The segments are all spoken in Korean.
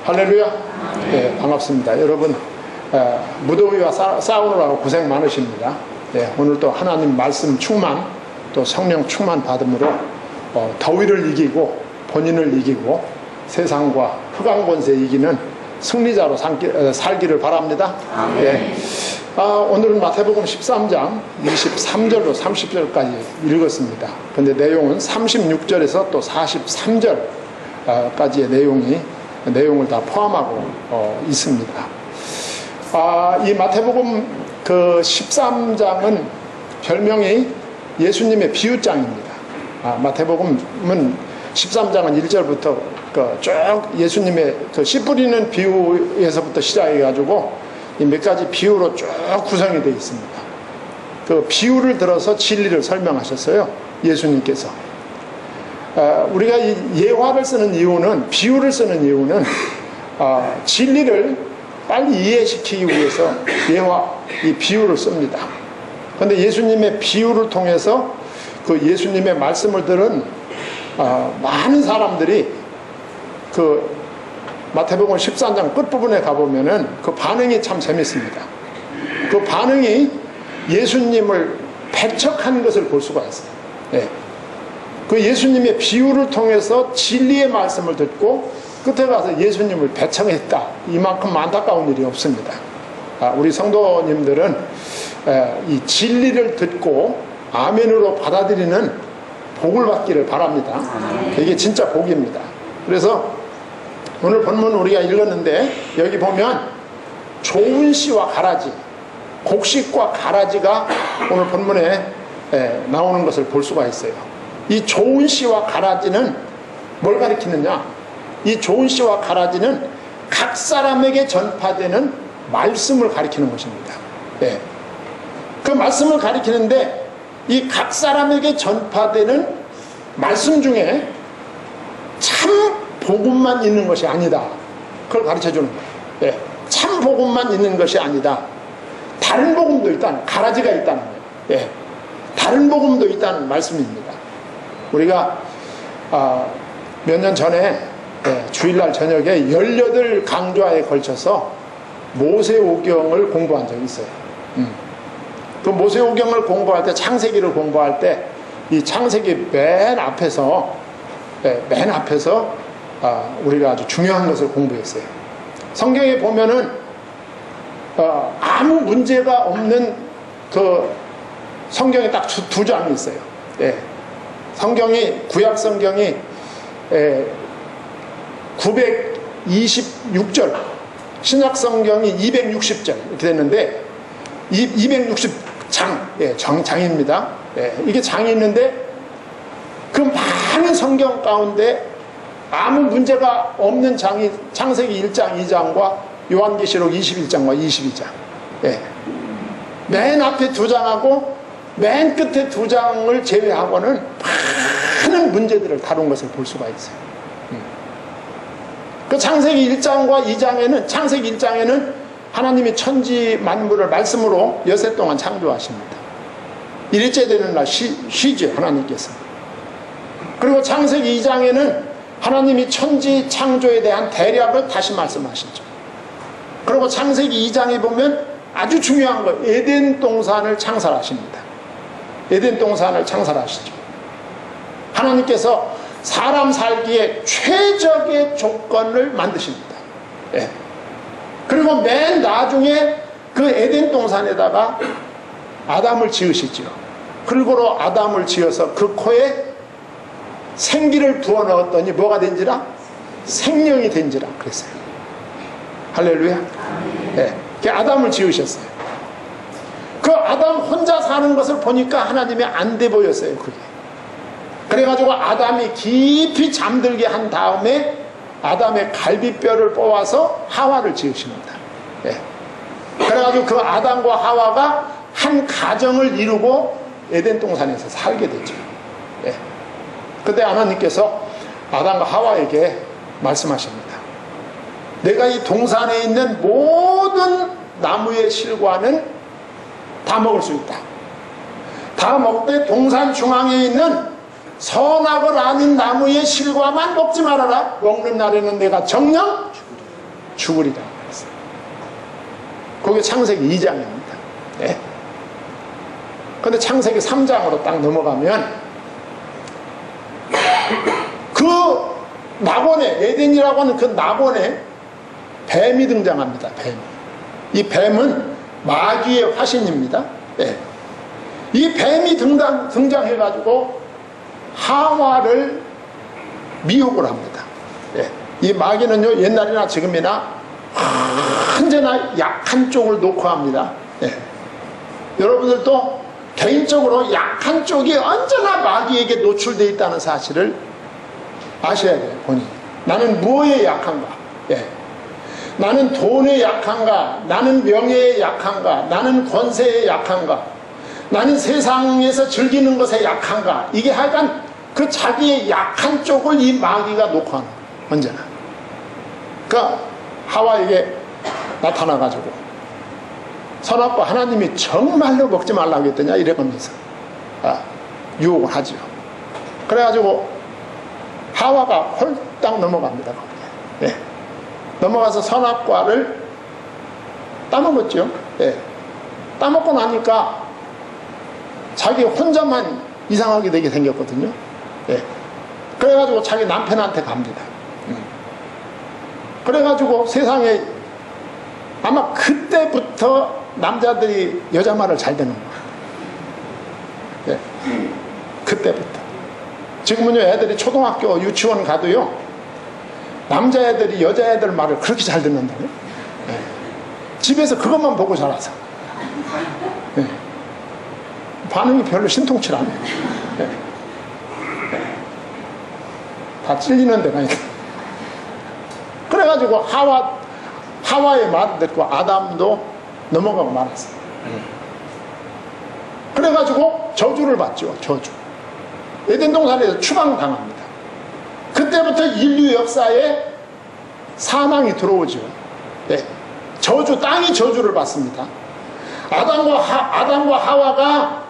할렐루야. 네, 반갑습니다. 여러분, 무더위와 싸우느라고 고생 많으십니다. 네, 오늘도 하나님 말씀 충만, 또 성령 충만 받음으로 더위를 이기고 본인을 이기고 세상과 흑암 권세 이기는 승리자로 살기를 바랍니다. 네. 오늘은 마태복음 13장 23절로 30절까지 읽었습니다. 근데 내용은 36절에서 또 43절까지의 내용을 다 포함하고 있습니다. 이 마태복음 그 13장은 별명이 예수님의 비유장입니다. 마태복음은 13장은 1절부터 쭉 예수님의 그 씨 뿌리는 비유에서부터 시작해가지고 몇 가지 비유로 쭉 구성이 되어 있습니다. 그 비유를 들어서 진리를 설명하셨어요. 예수님께서. 우리가 이 예화를 쓰는 이유는, 비유를 쓰는 이유는 진리를 빨리 이해시키기 위해서 이 비유를 씁니다. 그런데 예수님의 비유를 통해서 그 예수님의 말씀을 들은 많은 사람들이 그 마태복음 13장 끝부분에 가보면은 그 반응이 참 재밌습니다. 그 반응이 예수님을 배척한 것을 볼 수가 있어요. 예. 그 예수님의 비유를 통해서 진리의 말씀을 듣고 끝에 가서 예수님을 배척했다. 이만큼 안타까운 일이 없습니다. 우리 성도님들은 이 진리를 듣고 아멘으로 받아들이는 복을 받기를 바랍니다. 이게 진짜 복입니다. 그래서 오늘 본문 우리가 읽었는데 여기 보면 좋은 씨와 가라지, 곡식과 가라지가 오늘 본문에 나오는 것을 볼 수가 있어요. 이 좋은 씨와 가라지는 뭘 가리키느냐? 이 좋은 씨와 가라지는 각 사람에게 전파되는 말씀을 가리키는 것입니다. 그 말씀을 가리키는데 이 각 사람에게 전파되는 말씀 중에 참 복음만 있는 것이 아니다. 그걸 가르쳐주는 거예요. 참 복음만 있는 것이 아니다. 다른 복음도 있다는, 가라지가 있다는 거예요. 다른 복음도 있다는 말씀입니다. 우리가 몇 년 전에 주일날 저녁에 18강좌에 걸쳐서 모세오경을 공부한 적이 있어요. 그 모세오경을 공부할 때, 창세기를 공부할 때 이 창세기 맨 앞에서 우리가 아주 중요한 것을 공부했어요. 성경에 보면은 아무 문제가 없는 그 성경에 딱 두 장이 있어요. 성경이, 구약 성경이 926절, 신약 성경이 260절 이렇게 됐는데 260장, 장입니다. 이게 장이 있는데 그 많은 성경 가운데 아무 문제가 없는 장이 창세기 1장, 2장과 요한계시록 21장과 22장. 맨 앞에 2장하고 맨 끝에 2장을 제외하고는 많은 문제들을 다룬 것을 볼 수가 있어요. 그 창세기 1장과 2장에는, 창세기 1장에는 하나님이 천지 만물을 말씀으로 여세 동안 창조하십니다. 일째 되는 날 쉬죠, 하나님께서. 그리고 창세기 2장에는 하나님이 천지 창조에 대한 대략을 다시 말씀하시죠. 그리고 창세기 2장에 보면 아주 중요한 거, 에덴 동산을 창설하십니다. 에덴 동산을 창설하시죠. 하나님께서 사람 살기에 최적의 조건을 만드십니다. 그리고 맨 나중에 그 에덴 동산에다가 아담을 지으시죠. 그리고 아담을 지어서 그 코에 생기를 부어 넣었더니 뭐가 된지라? 생명이 된지라 그랬어요. 할렐루야. 그 아담을 지으셨어요. 그 아담 혼자 사는 것을 보니까 하나님이 안 돼 보였어요, 그게. 그래가지고 아담이 깊이 잠들게 한 다음에 아담의 갈비뼈를 뽑아서 하와를 지으십니다. 그래가지고 그 아담과 하와가 한 가정을 이루고 에덴 동산에서 살게 되죠. 그때 하나님께서 아담과 하와에게 말씀하십니다. 내가 이 동산에 있는 모든 나무의 실과는 다 먹을 수 있다. 다 먹되 동산 중앙에 있는 선악을 아는 나무의 실과만 먹지 말아라. 먹는 날에는 내가 정녕 죽으리라 그랬어요. 그게 창세기 2장입니다. 네. 근데 창세기 3장으로 딱 넘어가면 그 낙원에, 에덴이라고 하는 그 낙원에 뱀이 등장합니다. 뱀. 이 뱀은 마귀의 화신입니다. 네. 이 뱀이 등장해가지고 하와를 미혹을 합니다. 네. 이 마귀는요, 옛날이나 지금이나 언제나 약한 쪽을 녹화합니다. 네. 여러분들도 개인적으로 약한 쪽이 언제나 마귀에게 노출되어 있다는 사실을 아셔야 돼요. 본인이. 나는 무엇에 약한가? 예. 나는 돈에 약한가? 나는 명예에 약한가? 나는 권세에 약한가? 나는 세상에서 즐기는 것에 약한가? 이게 하여간 그 자기의 약한 쪽을 이 마귀가 녹화하는 거예요. 언제나. 그러니까 하와에게 나타나가지고 선악과 하나님이 정말로 먹지 말라고 했더냐 이래가면서 유혹을 하죠. 그래가지고 하와가 홀딱 넘어갑니다. 예. 넘어가서 선악과를 따먹었죠. 예. 따먹고 나니까 자기 혼자만 이상하게 되게 생겼거든요. 예. 그래가지고 자기 남편한테 갑니다. 그래가지고 세상에 아마 그때부터 남자들이 여자 말을 잘 듣는 거예요. 예. 그때부터. 지금은요, 애들이 초등학교 유치원 가도요, 남자애들이 여자애들 말을 그렇게 잘 듣는다고요. 예. 집에서 그것만 보고 자라서. 예. 반응이 별로 신통치 않아요. 예. 다 찔리는 데가 있어요. 그래가지고 하와의 말을 듣고 아담도 넘어가고 말았어요. 그래가지고 저주를 받죠. 저주. 에덴 동산에서 추방당합니다. 그때부터 인류 역사에 사망이 들어오죠. 네. 저주, 땅이 저주를 받습니다. 아담과 하와가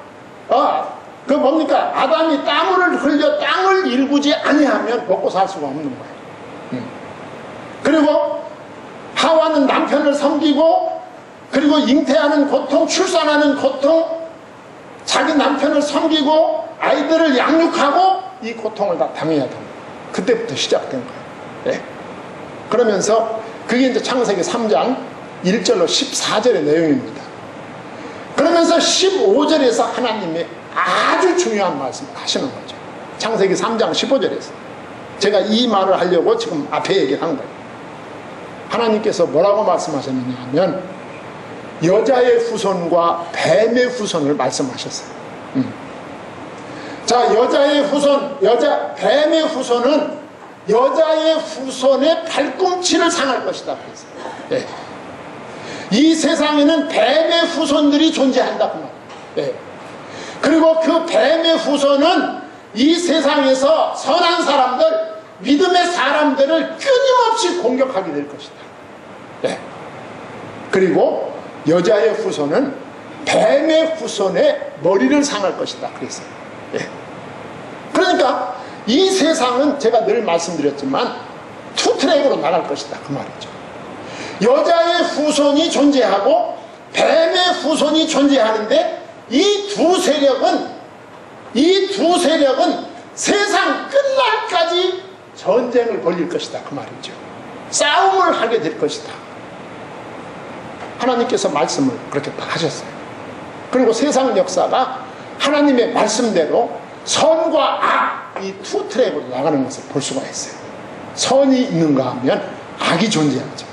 그 뭡니까? 아담이 땀을 흘려 땅을 일구지 아니하면 먹고 살 수가 없는 거예요. 그리고 하와는 남편을 섬기고, 그리고 잉태하는 고통, 출산하는 고통, 자기 남편을 섬기고 아이들을 양육하고 이 고통을 다 당해야 됩니다. 그때부터 시작된 거예요. 네. 그러면서 그게 이제 창세기 3장 1절로 14절의 내용입니다. 그러면서 15절에서 하나님이 아주 중요한 말씀을 하시는 거죠. 창세기 3장 15절에서. 제가 이 말을 하려고 지금 앞에 얘기를 한 거예요. 하나님께서 뭐라고 말씀하셨느냐 하면 여자의 후손과 뱀의 후손을 말씀하셨어요. 자, 여자의 후손, 뱀의 후손은 여자의 후손의 발꿈치를 상할 것이다. 그랬어요. 네. 이 세상에는 뱀의 후손들이 존재한다. 네. 그리고 그 뱀의 후손은 이 세상에서 선한 사람들, 믿음의 사람들을 끊임없이 공격하게 될 것이다. 네. 그리고 여자의 후손은 뱀의 후손의 머리를 상할 것이다. 그랬어요. 네. 그러니까 이 세상은 제가 늘 말씀드렸지만 투트랙으로 나갈 것이다. 그 말이죠. 여자의 후손이 존재하고 뱀의 후손이 존재하는데 이 두 세력은 세상 끝날까지 전쟁을 벌일 것이다. 그 말이죠. 싸움을 하게 될 것이다. 하나님께서 말씀을 그렇게 딱 하셨어요. 그리고 세상 역사가 하나님의 말씀대로 선과 악, 이 투 트랙으로 나가는 것을 볼 수가 있어요. 선이 있는가 하면 악이 존재하죠.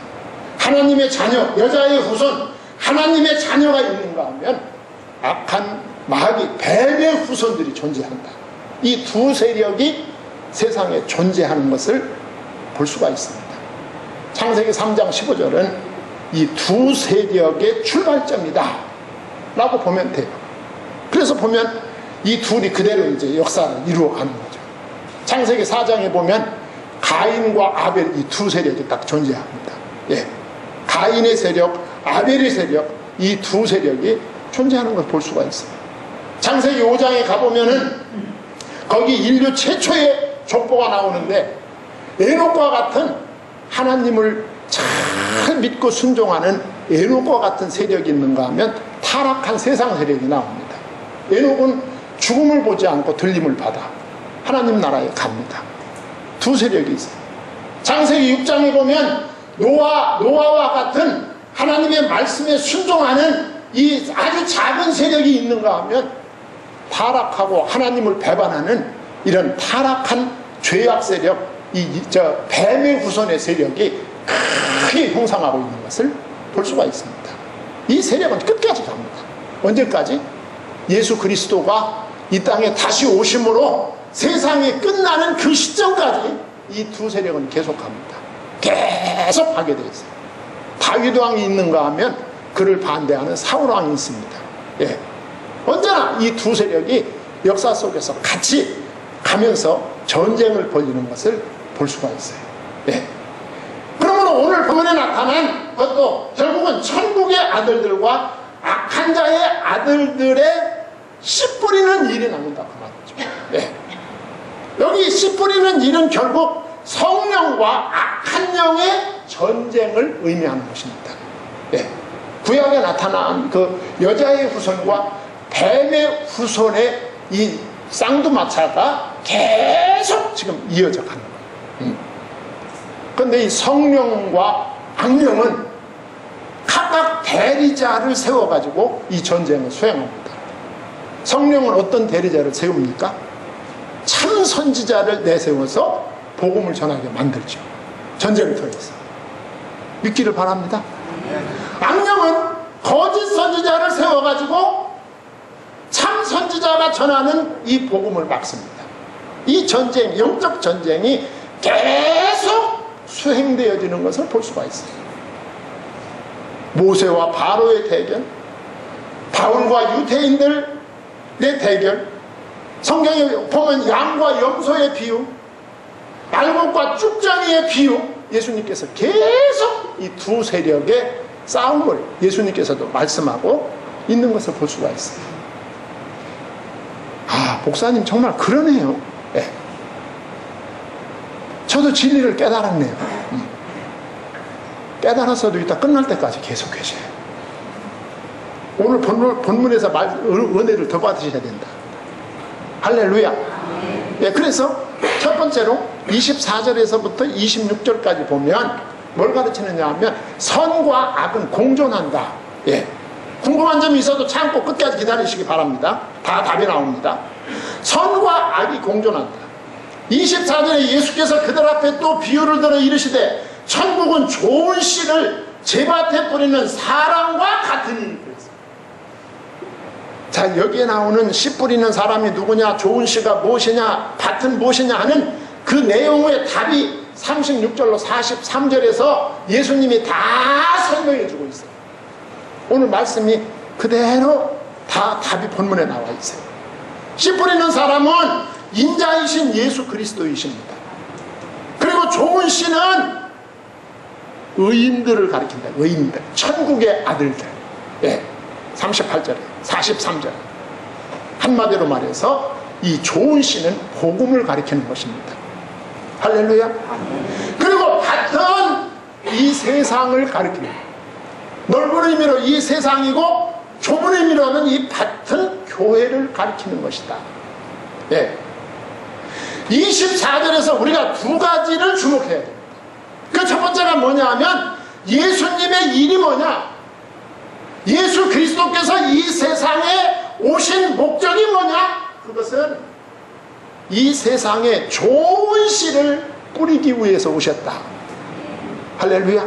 하나님의 자녀, 여자의 후손, 하나님의 자녀가 있는가 하면 악한 마귀, 뱀의 후손들이 존재한다. 이 두 세력이 세상에 존재하는 것을 볼 수가 있습니다. 창세기 3장 15절은 이 두 세력의 출발점이다 라고 보면 돼요. 그래서 보면 이 둘이 그대로 이제 역사를 이루어가는 거죠. 창세기 4장에 보면 가인과 아벨, 이 두 세력이 딱 존재합니다. 예. 가인의 세력, 아벨의 세력, 이 두 세력이 존재하는 걸 볼 수가 있어요. 창세기 5장에 가보면은 거기 인류 최초의 족보가 나오는데 에녹과 같은 하나님을 잘 잘 믿고 순종하는 에녹과 같은 세력이 있는가 하면 타락한 세상 세력이 나옵니다. 에녹은 죽음을 보지 않고 들림을 받아 하나님 나라에 갑니다. 두 세력이 있어요. 창세기 6장에 보면 노아와 같은 하나님의 말씀에 순종하는 이 아주 작은 세력이 있는가 하면 타락하고 하나님을 배반하는 이런 타락한 죄악 세력, 뱀의 후손의 세력이 크게 형성하고 있는 것을 볼 수가 있습니다. 이 세력은 끝까지 갑니다. 언제까지? 예수 그리스도가 이 땅에 다시 오심으로 세상이 끝나는 그 시점까지 이 두 세력은 계속합니다. 계속 하게 되어 있어요. 다윗 왕이 있는가 하면 그를 반대하는 사울 왕이 있습니다. 예. 언제나 이 두 세력이 역사 속에서 같이 가면서 전쟁을 벌이는 것을 볼 수가 있어요. 예. 그러므로 오늘 본문에 나타난 것도 결국은 천국의 아들들과 악한 자의 아들들의 씨 뿌리는 일이 나온다 그 말이죠. 예. 여기 씨 뿌리는 일은 결국 성령과 악한 영의 전쟁을 의미하는 것입니다. 예. 구약에 나타난 그 여자의 후손과 뱀의 후손의 이 쌍두마차가 계속 지금 이어져 가는 거예요. 그런데 이 성령과 악령은 각각 대리자를 세워가지고 이 전쟁을 수행합니다. 성령은 어떤 대리자를 세웁니까? 참 선지자를 내세워서 복음을 전하게 만들죠. 전쟁터에서. 믿기를 바랍니다. 악령은 거짓 선지자를 세워가지고 참 선지자가 전하는 이 복음을 막습니다. 이 전쟁, 영적 전쟁이 계속 수행되어지는 것을 볼 수가 있어요. 모세와 바로의 대결, 바울과 유대인들의 대결, 성경에 보면 양과 염소의 비유, 알곡과 쭉정이의 비유, 예수님께서 계속 이 두 세력의 싸움을 예수님께서도 말씀하고 있는 것을 볼 수가 있어요. 아, 목사님 정말 그러네요. 네. 저도 진리를 깨달았네요. 깨달았어도 이따 끝날 때까지 계속 계셔요. 오늘 본문에서 은혜를 더 받으셔야 된다. 할렐루야. 예, 그래서 첫 번째로 24절에서부터 26절까지 보면 뭘 가르치느냐 하면 선과 악은 공존한다. 예. 궁금한 점이 있어도 참고 끝까지 기다리시기 바랍니다. 다 답이 나옵니다. 선과 악이 공존한다. 24절에 예수께서 그들 앞에 또 비유를 들어 이르시되 천국은 좋은 씨를 제밭에 뿌리는 사람과 같은 일을 그랬어요. 자, 여기에 나오는 씨 뿌리는 사람이 누구냐, 좋은 씨가 무엇이냐, 밭은 무엇이냐 하는 그 내용의 답이 36절로 43절에서 예수님이 다 설명해 주고 있어요. 오늘 말씀이 그대로 다 답이 본문에 나와 있어요. 씨 뿌리는 사람은 인자이신 예수 그리스도이십니다. 그리고 좋은 씨는 의인들을 가리킨다. 의인들, 천국의 아들들. 예, 38절에 43절 한마디로 말해서 이 좋은 씨는 복음을 가리키는 것입니다. 할렐루야. 그리고 같은 이 세상을 가리키는, 넓은 의미로 이 세상이고 좁은 의미로는 이 같은 교회를 가리키는 것이다. 예. 24절에서 우리가 두 가지를 주목해야 됩니다. 그 첫 번째가 뭐냐 하면 예수님의 일이 뭐냐, 예수 그리스도께서 이 세상에 오신 목적이 뭐냐, 그것은 이 세상에 좋은 씨를 뿌리기 위해서 오셨다. 할렐루야.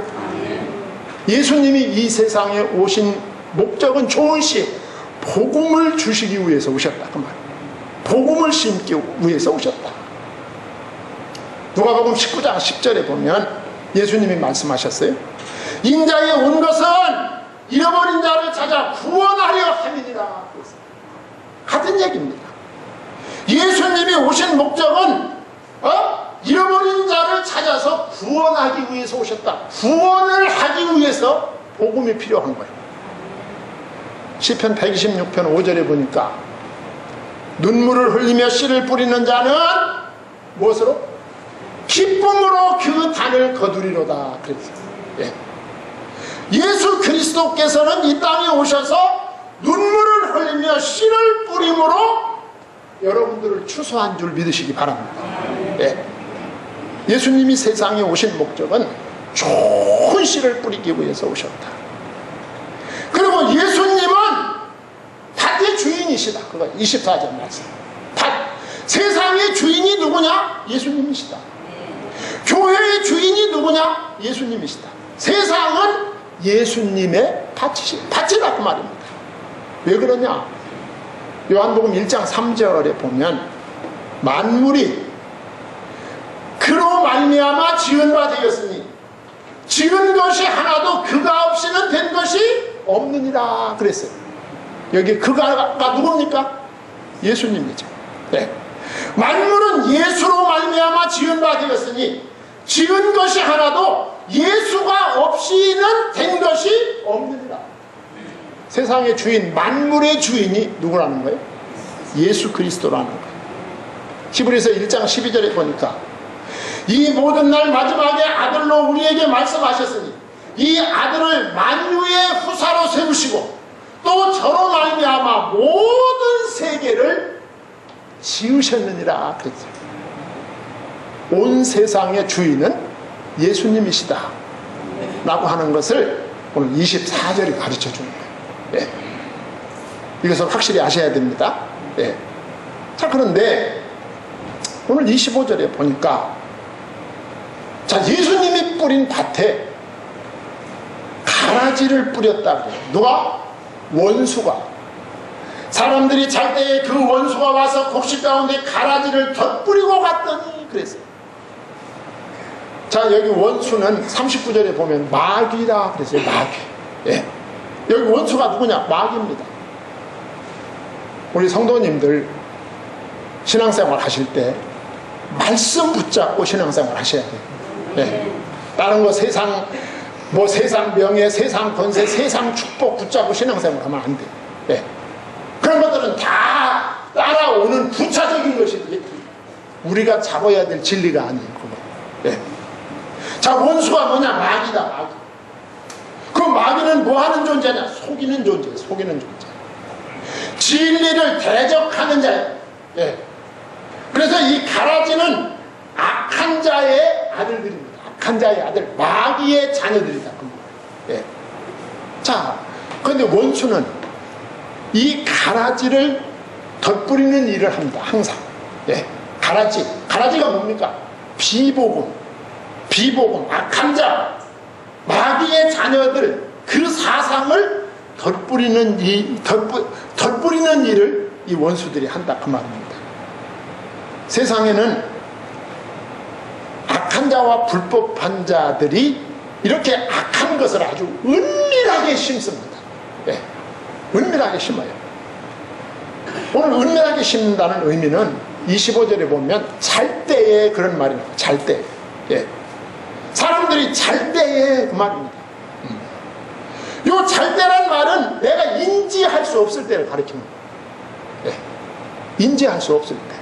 예수님이 이 세상에 오신 목적은 좋은 씨, 복음을 주시기 위해서 오셨다 그 말. 복음을 심기 위해서 오셨다. 누가복음 19장 10절에 보면 예수님이 말씀하셨어요. 인자에 온 것은 잃어버린 자를 찾아 구원하려 함이니라. 같은 얘기입니다. 예수님이 오신 목적은 잃어버린 자를 찾아서 구원하기 위해서 오셨다. 구원을 하기 위해서 복음이 필요한 거예요. 시편 126편 5절에 보니까 눈물을 흘리며 씨를 뿌리는 자는 무엇으로? 기쁨으로 그 단을 거두리로다. 그랬어요. 예. 예수 그리스도께서는 이 땅에 오셔서 눈물을 흘리며 씨를 뿌림으로 여러분들을 추수한 줄 믿으시기 바랍니다. 예. 예수님이 세상에 오신 목적은 좋은 씨를 뿌리기 위해서 오셨다. 그리고 예수님은 밭의 주인이시다. 그거 24절 말씀. 밭. 세상의 주인이 누구냐? 예수님이시다. 교회의 주인이 누구냐? 예수님이시다. 세상은 예수님의 밭이다 그 말입니다. 왜 그러냐? 요한복음 1장 3절에 보면 만물이 그로 말미암아 지은 바 되었으니 지은 것이 하나도 그가 없이는 된 것이 없느니라 그랬어요. 여기 그가 누굽니까? 예수님이죠. 네. 만물은 예수로 말미암아 지은 바 되었으니 지은 것이 하나도 예수가 없이는 된 것이 없느니라. 세상의 주인, 만물의 주인이 누구라는 거예요? 예수 그리스도라는 거예요. 히브리서 1장 12절에 보니까 이 모든 날 마지막에 아들로 우리에게 말씀하셨으니 이 아들을 만유의 후사로 세우시고 또 저로 말미암아 모든 세계를 지으셨느니라 그랬어요. 온 세상의 주인은 예수님이시다 라고 하는 것을 오늘 24절이 가르쳐 주는 거예요. 예. 이것을 확실히 아셔야 됩니다. 예. 자, 그런데 오늘 25절에 보니까 자, 예수님이 뿌린 밭에 가라지를 뿌렸다 그래요. 누가? 원수가. 사람들이 잘 때에 그 원수가 와서 곡식 가운데 가라지를 덧뿌리고 갔더니 그랬어요. 자, 여기 원수는 39절에 보면 마귀라 그랬어요. 마귀. 예. 여기 원수가 누구냐? 마귀입니다. 우리 성도님들 신앙생활 하실 때 말씀 붙잡고 신앙생활 하셔야 돼요. 예. 다른 거 세상 명예, 세상 권세, 세상 축복 붙잡고 신앙생활 하면 안 돼요. 예. 그런 것들은 다 따라오는 부차적인 것이지 우리가 잡아야 될 진리가 아니에요. 그거. 예. 자, 원수가 뭐냐? 마귀다. 마귀. 그 마귀는 뭐 하는 존재냐? 속이는 존재. 속이는 존재. 진리를 대적하는 자예요. 예. 그래서 이 가라지는 악한 자의 아들들입니다. 악한 자의 아들, 마귀의 자녀들이다. 예. 자, 그런데 원수는 이 가라지를 덧뿌리는 일을 합니다. 항상. 예. 가라지가 뭡니까? 비복음, 악한 자, 마귀의 자녀들, 그 사상을 덧뿌리는 일을 이 원수들이 한다 그 말입니다. 세상에는 악한 자와 불법한 자들이 이렇게 악한 것을 아주 은밀하게 심습니다. 예, 은밀하게 심어요. 오늘 은밀하게 심는다는 의미는 25절에 보면 잘 때에 그런 말입니다. 잘 때. 예. 사람들이 잘 때에 그 말입니다. 요 잘 때란 말은 내가 인지할 수 없을 때를 가리킵니다. 예. 인지할 수 없을 때.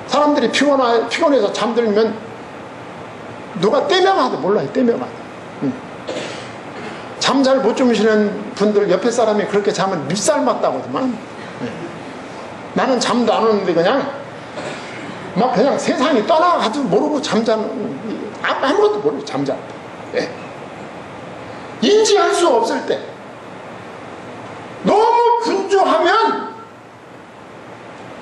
사람들이 피곤해서 잠들면 누가 떼명하도 몰라요. 떼명하도. 잠 잘 못 주무시는 분들 옆에 사람이 그렇게 자면 밉살 맞다고 하더만. 예. 나는 잠도 안 오는데 그냥 세상이 떠나가도 모르고 잠자는, 아무것도 모르고 잠자. 예. 인지할 수 없을 때, 너무 분주하면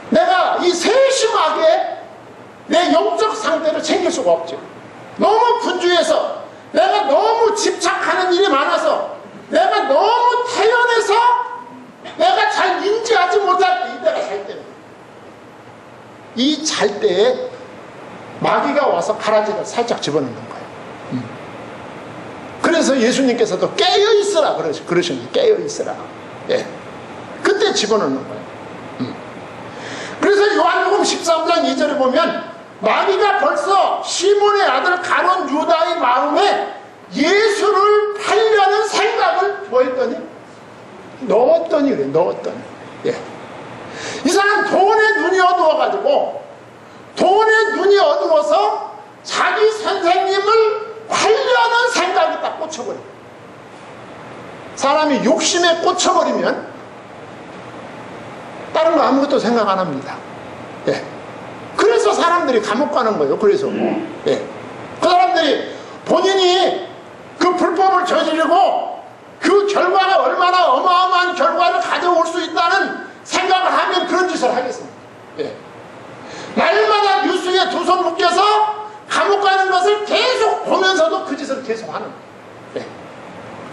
내가 이 세심하게 내 영적 상태를 챙길 수가 없죠. 너무 분주해서 내가 너무 집착하는 일이 많아서 내가 너무 태연해서 내가 잘 인지하지 못할 때, 이때가 잘 때는 이 잘 때에 마귀가 와서 가라지를 살짝 집어넣는 거예요. 그래서 예수님께서도 깨어있으라 그러시는 거예요. 깨어있으라. 예. 그때 집어넣는 거예요. 그래서 요한복음 13장 2절에 보면 마귀가 벌써 시몬의 아들 가룟 유다의 마음에 예수를 팔려는 생각을 뭐 했더니? 넣었더니 그래. 넣었더니. 예. 이 사람 돈에 눈이 어두워가지고 돈에 눈이 어두워서 자기 선생님을 팔려는 생각이 딱 꽂혀버려. 사람이 욕심에 꽂혀버리면 다른 거 아무것도 생각 안 합니다. 예. 그래서 사람들이 감옥 가는 거예요. 그래서 예. 그 사람들이 본인이 그 불법을 저지르고 그 결과가 얼마나 어마어마한 결과를 가져올 수 있다는 생각을 하면 그런 짓을 하겠습니다. 예. 날마다 뉴스에 두 손 묶여서 감옥 가는 것을 계속 보면서도 그 짓을 계속 하는 거예요. 예.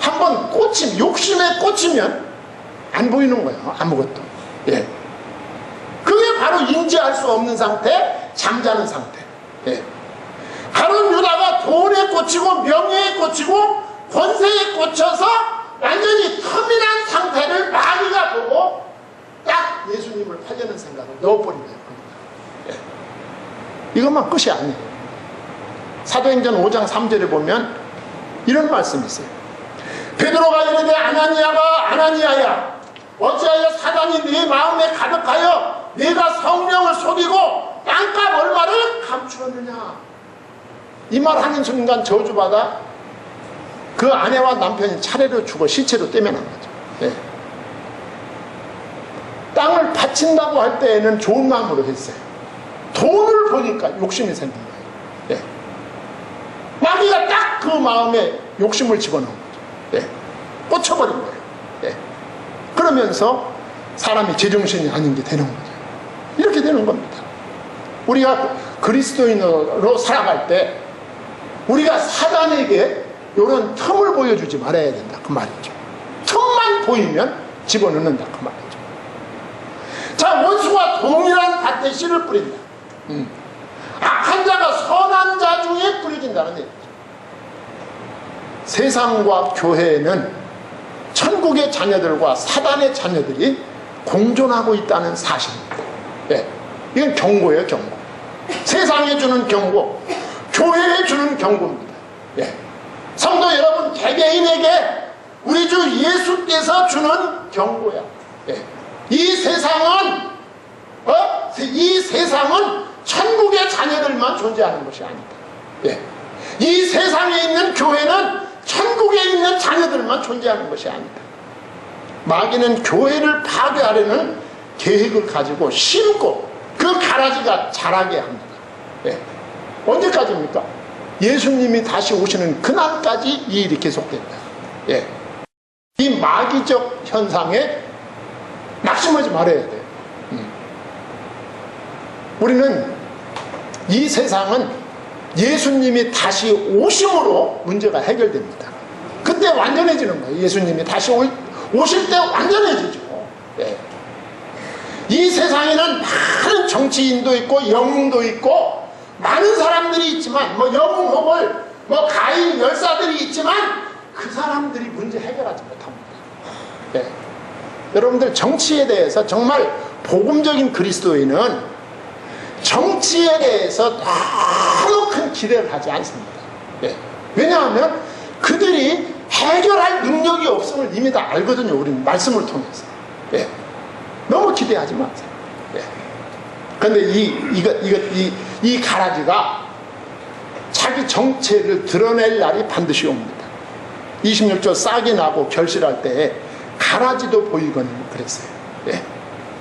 한번 욕심에 꽂히면 안 보이는 거예요. 아무것도. 예. 그게 바로 인지할 수 없는 상태, 잠자는 상태. 예. 가룟 유다가 돈에 꽂히고 명예에 꽂히고 권세에 꽂혀서 완전히 터미난 상태를 마귀가 보고 딱 예수님을 팔려는 생각을 넣어버린 거예요. 예. 이것만 끝이 아니에요. 사도행전 5장 3절에 보면 이런 말씀이 있어요. 베드로가 이르되 아나니야야 어찌하여 사단이 네 마음에 가득하여 네가 성령을 속이고 땅값 얼마를 감추었느냐. 이 말 하는 순간 저주받아 그 아내와 남편이 차례로 죽어 시체로 떼면한 거죠. 예. 땅을 바친다고 할 때에는 좋은 마음으로 했어요. 돈을 보니까 욕심이 생긴 거예요. 예. 마귀가 딱 그 마음에 욕심을 집어넣은 거죠. 예. 꽂혀버린 거예요. 예. 그러면서 사람이 제정신이 아닌 게 되는 거죠. 이렇게 되는 겁니다. 우리가 그리스도인으로 살아갈 때 우리가 사단에게 이런 틈을 보여주지 말아야 된다 그 말이죠. 틈만 보이면 집어넣는다 그 말이죠. 자, 원수가 동일한 밭에 씨를 뿌린다. 악한 자가 선한 자 중에 뿌려진다는 얘기죠. 세상과 교회에는 천국의 자녀들과 사단의 자녀들이 공존하고 있다는 사실입니다. 네. 이건 경고예요, 경고. 세상에 주는 경고, 교회에 주는 경고입니다. 예. 성도 여러분, 개개인에게 우리 주 예수께서 주는 경고야. 예. 이 세상은 천국의 자녀들만 존재하는 것이 아니다. 예. 이 세상에 있는 교회는 천국에 있는 자녀들만 존재하는 것이 아니다. 마귀는 교회를 파괴하려는 계획을 가지고 심고 그 가라지가 자라게 합니다. 예. 언제까지입니까? 예수님이 다시 오시는 그날까지 이 일이 계속된다. 예. 이 마귀적 현상에 낙심하지 말아야 돼요. 우리는 이 세상은 예수님이 다시 오심으로 문제가 해결됩니다. 그때 완전해지는 거예요. 예수님이 다시 오실 때 완전해지죠. 예. 이 세상에는 많은 정치인도 있고 영웅도 있고 많은 사람들이 있지만 영웅 혹을 가인 열사들이 있지만 그 사람들이 문제 해결하지 못합니다. 예. 여러분들 정치에 대해서 정말 복음적인 그리스도인은 정치에 대해서 너무 큰 기대를 하지 않습니다. 예. 왜냐하면 그들이 해결할 능력이 없음을 이미 다 알거든요. 우리는 말씀을 통해서. 예. 너무 기대하지 마세요. 예. 그런데 이 가라지가 자기 정체를 드러낼 날이 반드시 옵니다. 26절 싹이 나고 결실할 때에 가라지도 보이거든요. 그랬어요. 예.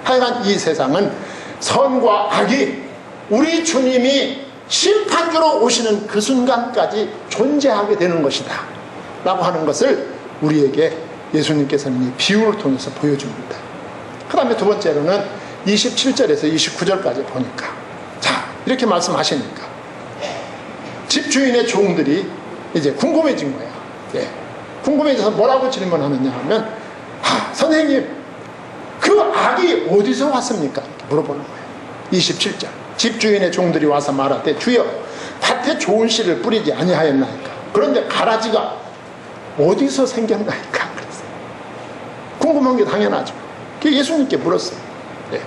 하여간 이 세상은 선과 악이 우리 주님이 심판주로 오시는 그 순간까지 존재하게 되는 것이다 라고 하는 것을 우리에게 예수님께서는 이 비유를 통해서 보여줍니다. 그 다음에 두 번째로는 27절에서 29절까지 보니까 자 이렇게 말씀하시니까 집주인의 종들이 이제 궁금해진 거야. 예. 궁금해져서 뭐라고 질문하느냐 하면 선생님 그 악이 어디서 왔습니까? 이렇게 물어보는 거예요. 27절 집주인의 종들이 와서 말하되 주여 밭에 좋은 씨를 뿌리지 아니하였나이까. 그런데 가라지가 어디서 생겼나이까. 그랬어요. 궁금한 게 당연하죠. 예수님께 물었어요. 네.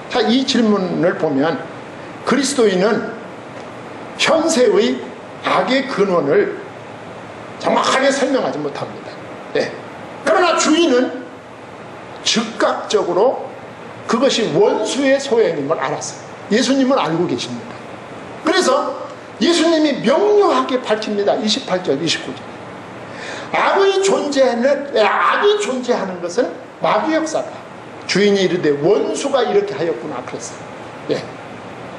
자, 이 질문을 보면 그리스도인은 현세의 악의 근원을 정확하게 설명하지 못합니다. 네. 그러나 주인은 즉각적으로 그것이 원수의 소행임을 알았어요. 예수님은 알고 계십니다. 그래서 예수님이 명료하게 밝힙니다. 28절, 29절. 악이 존재하는 것은 마귀 역사다. 주인이 이르되 원수가 이렇게 하였구나 그랬어요. 예.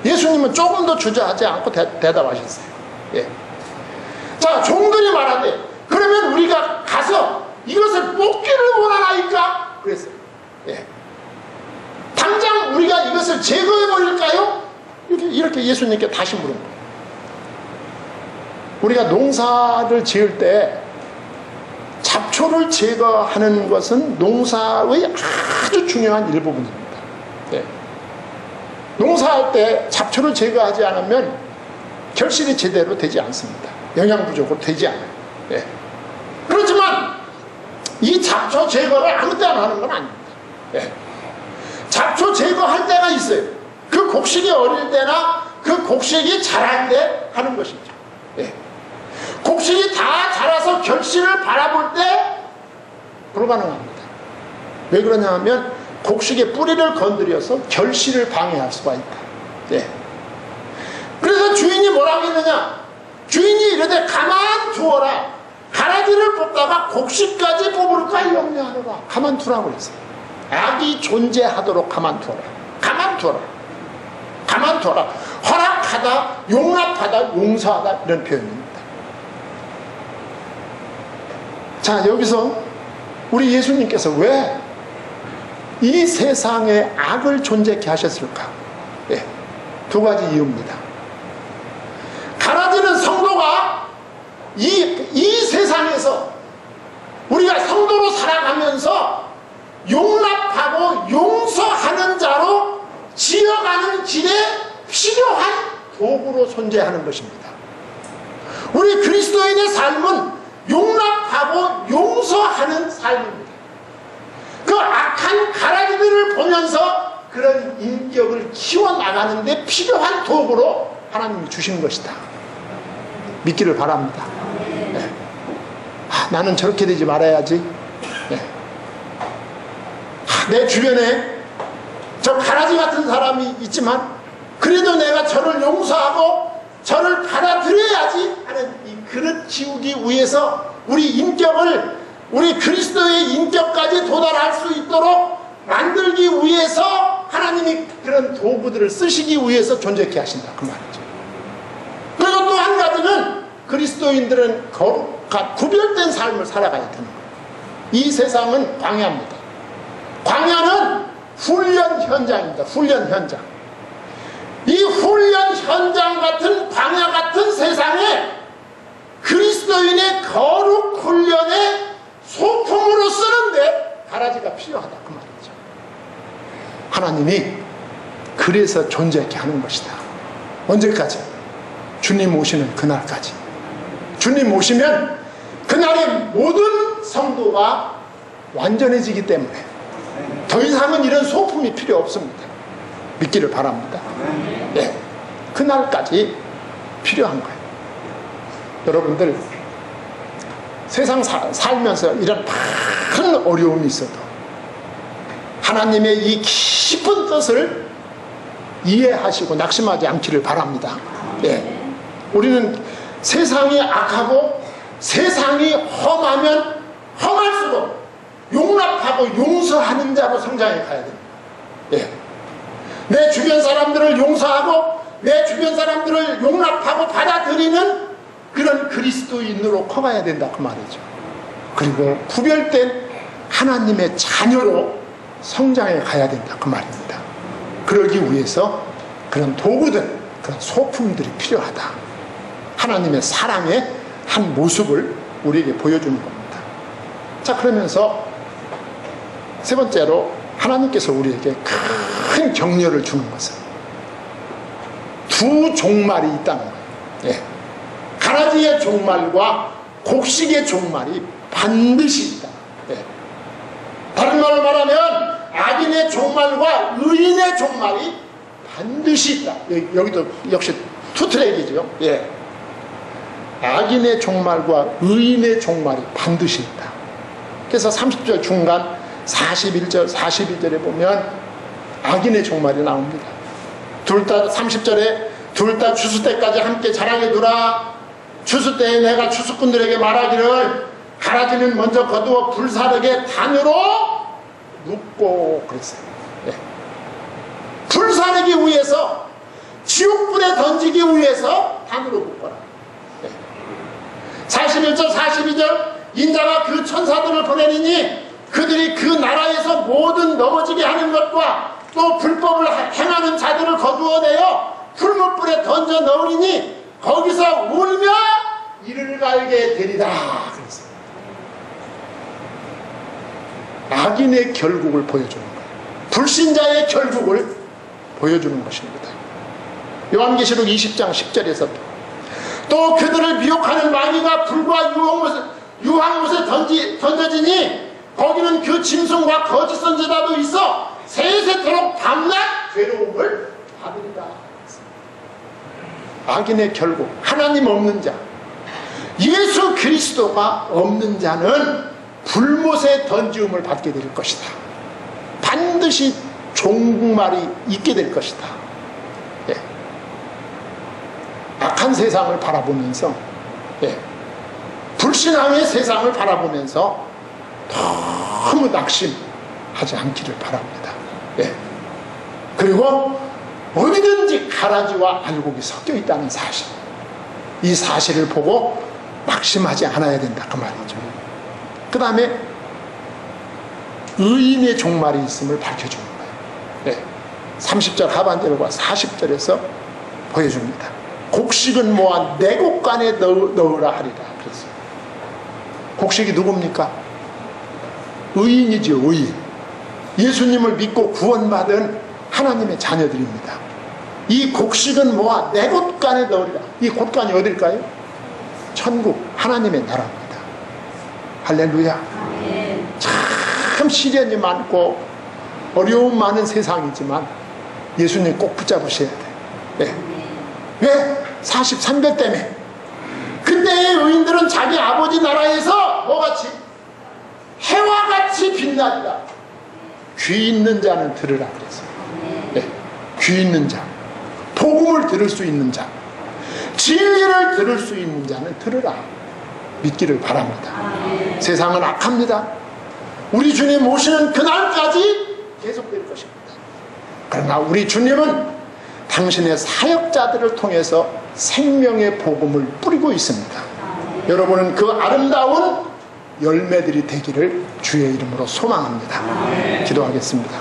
예수님은 조금 더 주저하지 않고 대답하셨어요. 예. 자, 종들이 말하되 그러면 우리가 가서 이것을 뽑기를 원하나이까? 그랬어요. 예. 당장 우리가 이것을 제거해 버릴까요? 이렇게 예수님께 다시 물은 거예요. 우리가 농사를 지을 때 잡초를 제거하는 것은 농사의 아주 중요한 일부분입니다. 예. 농사할 때 잡초를 제거하지 않으면 결실이 제대로 되지 않습니다. 영양 부족으로 되지 않아요. 예. 그렇지만 이 잡초 제거를 아무 때나 하는 건 아닙니다. 예. 잡초 제거할 때가 있어요. 그 곡식이 어릴 때나 그 곡식이 자랄 때 하는 것이죠. 예. 곡식이 다 자라서 결실을 바라볼 때 불가능합니다. 왜 그러냐 하면 곡식의 뿌리를 건드려서 결실을 방해할 수가 있다. 예. 그래서 주인이 뭐라고 했느냐? 주인이 이르되 가만두어라. 가라지를 뽑다가 곡식까지 뽑을까 염려하노라. 가만두라고 그랬어요. 악이 존재하도록 가만두어라. 가만두어라. 가만두어라. 허락하다, 용납하다, 용서하다 이런 표현입니다. 자, 여기서 우리 예수님께서 왜 이 세상에 악을 존재케 하셨을까? 예, 두 가지 이유입니다. 가라지는 성도가 이 세상에서 우리가 성도로 살아가면서 용납하고 용서하는 자로 지어가는 길에 필요한 도구로 존재하는 것입니다. 우리 그리스도인의 삶은 용납하고 용서하는 삶입니다. 그 악한 가라지들을 보면서 그런 인격을 키워나가는 데 필요한 도구로 하나님이 주신 것이다. 믿기를 바랍니다. 네. 나는 저렇게 되지 말아야지. 네. 내 주변에 저 가라지 같은 사람이 있지만 그래도 내가 저를 용서하고 저를 받아들여야지 하는 이 그릇 지우기 위해서 우리 인격을 우리 그리스도의 인격까지 도달할 수 있도록 만들기 위해서 하나님이 그런 도구들을 쓰시기 위해서 존재케 하신다 그 말이죠. 그리고 또 한 가지는 그리스도인들은 거룩한 구별된 삶을 살아가야 되는 거예요. 이 세상은 광야입니다. 광야는 훈련 현장입니다. 훈련 현장. 이 훈련 현장 같은 광야 같은 세상에 그리스도인의 거룩 훈련에 소품으로 쓰는데 가라지가 필요하다 그 말이죠. 하나님이 그래서 존재하게 하는 것이다. 언제까지? 주님 오시는 그날까지. 주님 오시면 그날의 모든 성도가 완전해지기 때문에 더 이상은 이런 소품이 필요 없습니다. 믿기를 바랍니다. 네, 그날까지 필요한 거예요. 여러분들 세상 살면서 이런 큰 어려움이 있어도 하나님의 이 깊은 뜻을 이해하시고 낙심하지 않기를 바랍니다. 네. 우리는 세상이 악하고 세상이 험하면 험할수록 용납하고 용서하는 자로 성장해 가야 됩니다. 네. 내 주변 사람들을 용서하고 내 주변 사람들을 용납하고 받아들이는 그런 그리스도인으로 커가야 된다 그 말이죠. 그리고 구별된 하나님의 자녀로 성장해 가야 된다 그 말입니다. 그러기 위해서 그런 도구들, 그런 소품들이 필요하다. 하나님의 사랑의 한 모습을 우리에게 보여주는 겁니다. 자, 그러면서 세 번째로 하나님께서 우리에게 큰 격려를 주는 것은 두 종말이 있다는 거예요. 예. 가라지의 종말과 곡식의 종말이 반드시 있다. 예. 다른 말로 말하면 악인의 종말과 의인의 종말이 반드시 있다. 여기도 역시 투트랙이죠. 예. 악인의 종말과 의인의 종말이 반드시 있다. 그래서 30절 중간 41절 42절에 보면 악인의 종말이 나옵니다. 둘 다 30절에 둘 다 추수 때까지 함께 자랑해 두라. 추수 때에 내가 추수꾼들에게 말하기를 가라지는 먼저 거두어 불사르게 단으로 눕고 그랬어요. 예. 불사르기 위해서, 지옥불에 던지기 위해서 단으로 눕거라. 예. 41절 42절 인자가 그 천사들을 보내리니 그들이 그 나라에서 모든 넘어지게 하는 것과 또 불법을 행하는 자들을 거두어내어 풀무불에 던져 넣으리니 거기서 울며 이를 갈게 되리라. 그랬어요. 악인의 결국을 보여주는 거예요. 불신자의 결국을 보여주는 것입니다. 요한계시록 20장 10절에서 또 그들을 미혹하는 마귀가 불과 유황못에 던져지니 거기는 그 짐승과 거짓 선지자도 있어 세세토록 밤낮 괴로움을 받으리라. 악인의 결국, 하나님 없는 자, 예수 그리스도가 없는 자는 불못에 던지움을 받게 될 것이다. 반드시 종말이 있게 될 것이다. 예. 악한 세상을 바라보면서, 예. 불신앙의 세상을 바라보면서 너무 낙심하지 않기를 바랍니다. 예. 그리고 어디든지 가라지와 알곡이 섞여 있다는 사실, 이 사실을 보고 낙심하지 않아야 된다 그 말이죠. 그 다음에 의인의 종말이 있음을 밝혀주는 거예요. 예. 30절 하반절과 40절에서 보여줍니다. 곡식은 모아 내 곳간에 넣으라 하리라. 그랬어요. 곡식이 누굽니까? 의인이죠. 의인. 예수님을 믿고 구원받은 하나님의 자녀들입니다. 이 곡식은 모아 내 곳간에 넣으리라. 이 곳간이 어딜까요? 천국, 하나님의 나라입니다. 할렐루야. 참 시련이 많고 어려움 많은 세상이지만 예수님 꼭 붙잡으셔야 돼. 네. 왜? 43배 때문에. 그때의 의인들은 자기 아버지 나라에서 뭐같이? 해와 같이 빛나리라. 귀 있는 자는 들으라 그랬어요. 네. 귀 있는 자, 복음을 들을 수 있는 자, 진리를 들을 수 있는 자는 들으라. 믿기를 바랍니다. 세상은 악합니다. 우리 주님 오시는 그날까지 계속될 것입니다. 그러나 우리 주님은 당신의 사역자들을 통해서 생명의 복음을 뿌리고 있습니다. 여러분은 그 아름다운 열매들이 되기를 주의 이름으로 소망합니다. 기도하겠습니다.